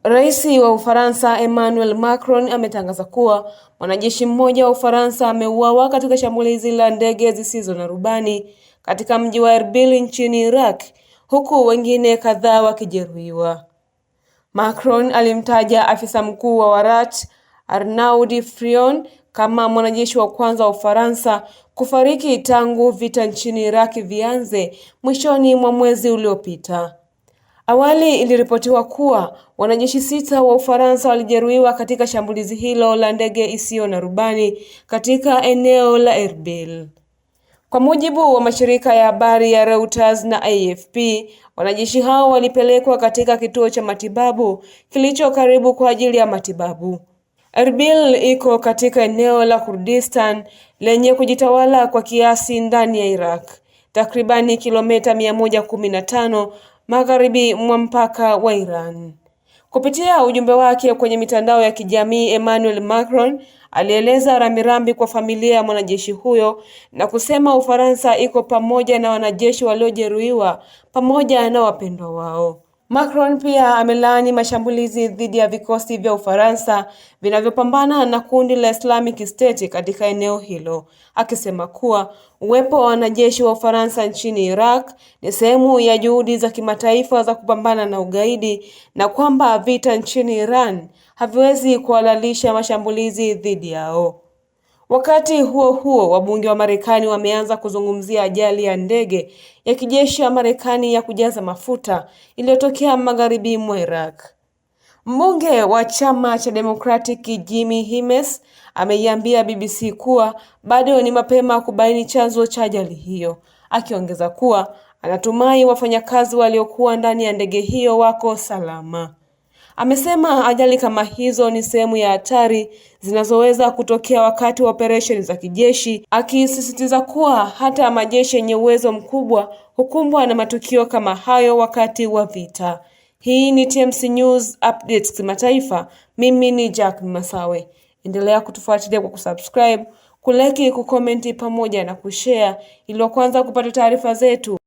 Rais wa Ufaransa Emmanuel Macron ametangaza kuwa mwanajeshi mmoja wa Ufaransa ameuawa katika shambulizi la ndege zisizo na rubani katika mji wa Erbil nchini Iraq, huku wengine kadhaa wakijeruhiwa. Macron alimtaja afisa mkuu wa Warat Arnaud Frion kama mwanajeshi wa kwanza wa Ufaransa kufariki tangu vita nchini Iraq vianze mwishoni mwa mwezi uliopita. Awali iliripotiwa kuwa wanajeshi 6 wa Ufaransa walijeruhiwa katika shambulizi hilo la ndege isiyo na rubani katika eneo la Erbil. Kwa mujibu wa mashirika ya habari ya Reuters na AFP, wanajeshi hao walipelekwa katika kituo cha matibabu kilicho karibu kwa ajili ya matibabu. Erbil iko katika eneo la Kurdistan lenye kujitawala kwa kiasi ndani ya Iraq, takribani kilomita 115 magharibi mwa mpaka wa Iran. Kupitia ujumbe wake kwenye mitandao ya kijamii, Emmanuel Macron alieleza rambirambi kwa familia ya mwanajeshi huyo na kusema Ufaransa iko pamoja na wanajeshi waliojeruhiwa pamoja na wapendwa wao. Macron pia amelaani mashambulizi dhidi ya vikosi vya Ufaransa vinavyopambana na kundi la Islamic State katika eneo hilo, akisema kuwa uwepo wa wanajeshi wa Ufaransa nchini Iraq ni sehemu ya juhudi za kimataifa za kupambana na ugaidi na kwamba vita nchini Iran haviwezi kuhalalisha mashambulizi dhidi yao. Wakati huo huo, wabunge wa Marekani wameanza kuzungumzia ajali ya ndege ya kijeshi ya Marekani ya kujaza mafuta iliyotokea magharibi mwa Iraq. Mbunge wa chama cha Democratic Jimmy Himes ameiambia BBC kuwa bado ni mapema kubaini chanzo cha ajali hiyo, akiongeza kuwa anatumai wafanyakazi waliokuwa ndani ya ndege hiyo wako salama. Amesema ajali kama hizo ni sehemu ya hatari zinazoweza kutokea wakati wa operesheni za kijeshi, akisisitiza kuwa hata majeshi yenye uwezo mkubwa hukumbwa na matukio kama hayo wakati wa vita. Hii ni TMC News Updates kimataifa. Mimi ni Jack Masawe. Endelea kutufuatilia kwa kusubscribe, kulike, kukomenti pamoja na kushare ili kwanza kupata taarifa zetu.